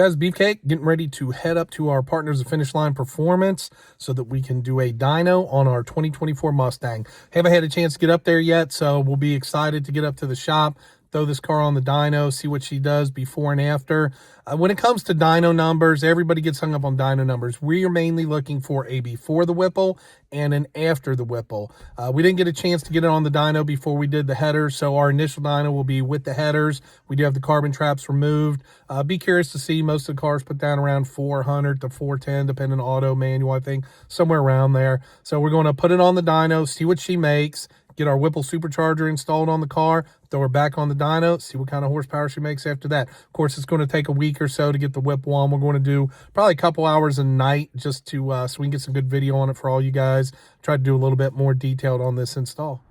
Guys, Beefcake getting ready to head up to our Partners of Finish Line Performance so that we can do a dyno on our 2024 Mustang. Haven't had a chance to get up there yet, so we'll be excited to get up to the shop, throw this car on the dyno, see what she does before and after. When it comes to dyno numbers, everybody gets hung up on dyno numbers. We are mainly looking for a before the Whipple and an after the Whipple. We didn't get a chance to get it on the dyno before we did the headers, so our initial dyno will be with the headers. We do have the carbon traps removed. Be curious to see. Most of the cars put down around 400 to 410, depending on auto, manual, I think, somewhere around there. So we're going to put it on the dyno, see what she makes, get our Whipple supercharger installed on the car, throw her back on the dyno, see what kind of horsepower she makes after that. Of course, it's going to take a week or so to get the Whipple on. We're going to do probably a couple hours a night just to so we can get some good video on it for all you guys. Try to do a little bit more detailed on this install.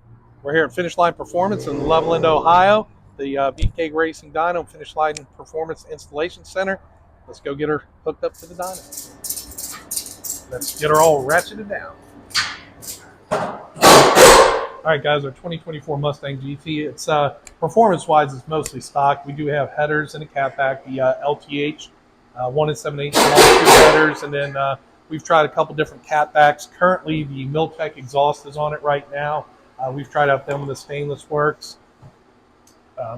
We're here at Finish Line Performance in Loveland, Ohio. The Beefcake Racing Dyno Finish Line Performance Installation Center. Let's go get her hooked up to the dyno. Let's get her all ratcheted down. All right, guys, our 2024 Mustang GT. It's performance-wise, it's mostly stock. We do have headers and a catback, the LTH 1 7/8 long tube headers, and then we've tried a couple different catbacks. Currently, the milltek exhaust is on it right now. We've tried out them with the stainless works.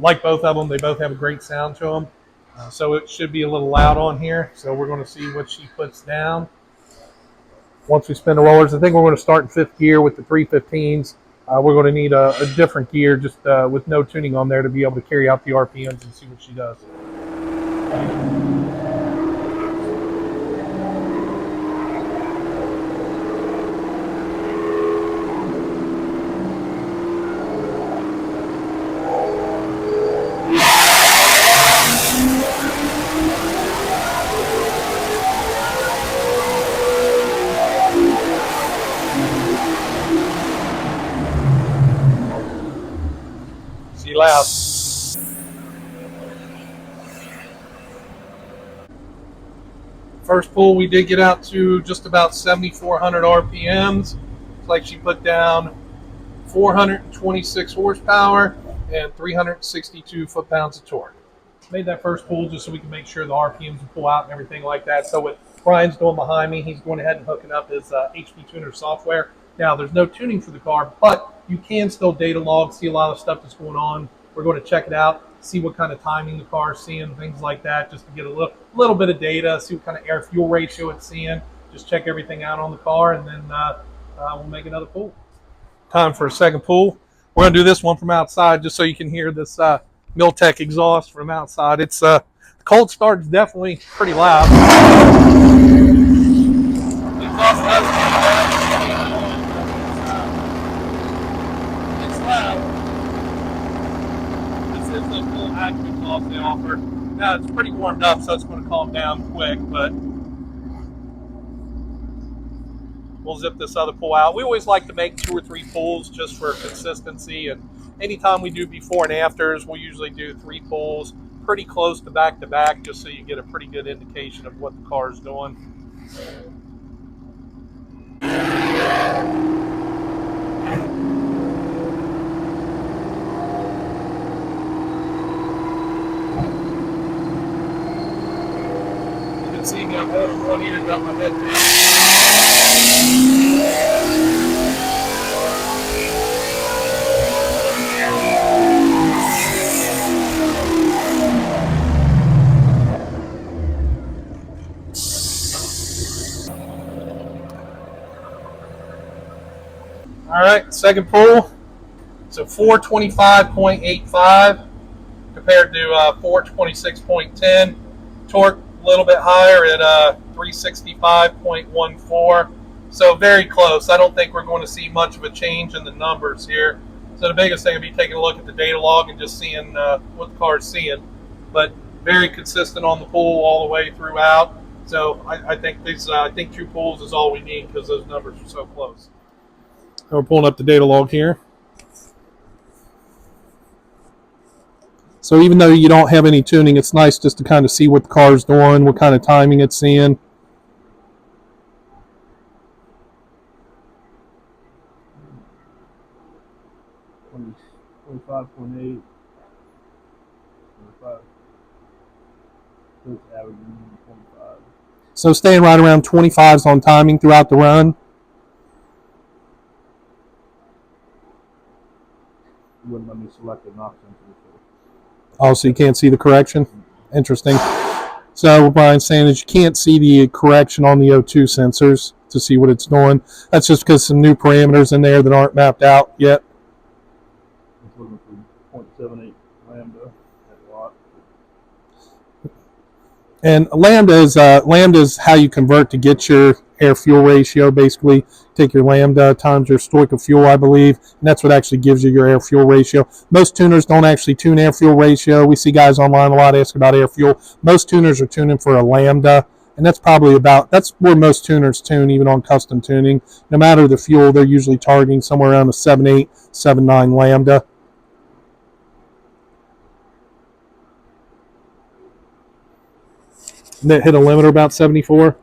Like both of them, they both have a great sound to them. So it should be a little loud on here. So we're going to see what she puts down. Once we spin the rollers, I think we're going to start in 5th gear with the 315s. We're going to need a different gear just with no tuning on there to be able to carry out the RPMs and see what she does. Loud. First pull, we did get out to just about 7,400 RPMs. It's like she put down 426 horsepower and 362 foot-pounds of torque. Made that first pull just so we can make sure the RPMs will pull out and everything like that. So what Brian's doing behind me, he's going ahead and hooking up his HP Tuner software. Now, there's no tuning for the car, but you can still data log, see a lot of stuff that's going on. We're going to check it out, see what kind of timing the car is seeing, things like that, just to get a little bit of data, see what kind of air-fuel ratio it's seeing. Just check everything out on the car, and then we'll make another pull. Time for a second pull. We're going to do this one from outside just so you can hear this milltek exhaust from outside. It's the cold start is definitely pretty loud. The exhaust does it's loud. This is the full active exhaust they offer. Now it's pretty warmed up, so it's going to calm down quick, but we'll zip this other pull out. We always like to make 2 or 3 pulls just for consistency, and anytime we do before and afters, we'll usually do 3 pulls pretty close to back, just so you get a pretty good indication of what the car is doing. You can see me, I'm running it up my head down. All right, second pull. So 425.85 compared to 426.10. Torque a little bit higher at 365.14. So very close. I don't think we're going to see much of a change in the numbers here. So the biggest thing will be taking a look at the data log and just seeing what the car is seeing. But very consistent on the pull all the way throughout. So I think 2 pulls is all we need because those numbers are so close. So we're pulling up the data log here. So even though you don't have any tuning, it's nice just to kind of see what the car's doing, what kind of timing it's seeing. 25.8. 25. averaging 25. So staying right around 25s on timing throughout the run. Wouldn't let me select an option for the show. Oh, so you can't see the correction? Interesting. So what Brian's saying is you can't see the correction on the O2 sensors to see what it's doing. That's just because some new parameters in there that aren't mapped out yet. It's looking for 0.78 lambda at watt. And lambda is how you convert to get your air-fuel ratio. Basically, take your lambda times your stoichiometric fuel, I believe, and that's what actually gives you your air-fuel ratio. Most tuners don't actually tune air-fuel ratio. We see guys online a lot ask about air-fuel. Most tuners are tuning for a lambda, and that's where most tuners tune, even on custom tuning. No matter the fuel, they're usually targeting somewhere around a 7.8, 7.9 lambda. That hit a limiter about 74.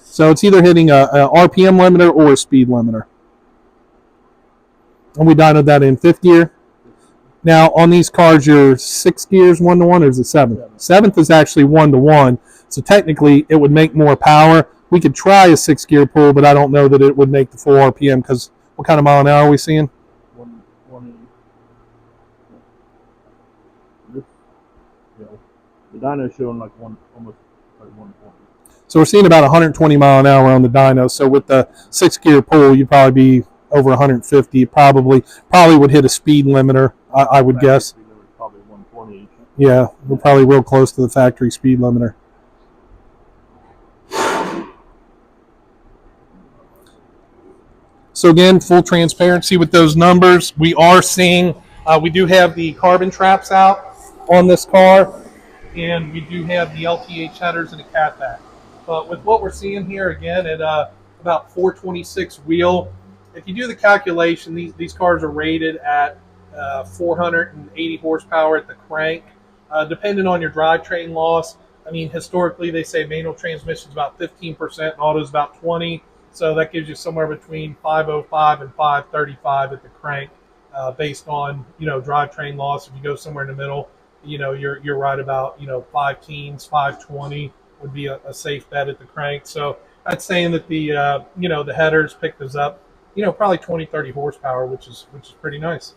So it's either hitting a RPM limiter or a speed limiter. And we dynoed that in 5th gear. Now on these cars, your 6th gear is 1-to-1 or is it 7th? 7th is actually 1-to-1. So technically it would make more power. We could try a 6th gear pull, but I don't know that it would make the full RPM because what kind of mile an hour are we seeing? 180. The dyno is showing like almost like 120. So we're seeing about 120 mile an hour on the dyno. So with the 6th gear pull, you'd probably be over 150. Probably would hit a speed limiter, I would guess. Probably 120. Yeah, we're probably real close to the factory speed limiter. So again, full transparency with those numbers. We are seeing, we do have the carbon traps out on this car, and we do have the LTH headers and a catback. But with what we're seeing here, again, at about 426 wheel, if you do the calculation, these cars are rated at 480 horsepower at the crank. Depending on your drivetrain loss, I mean, historically, they say manual transmission is about 15% and auto is about 20%. So that gives you somewhere between 505 and 535 at the crank, based on drivetrain loss. If you go somewhere in the middle, you're right about 5 teens, 520 would be a safe bet at the crank. So that's saying that the the headers picked us up, probably 20, 30 horsepower, which is pretty nice.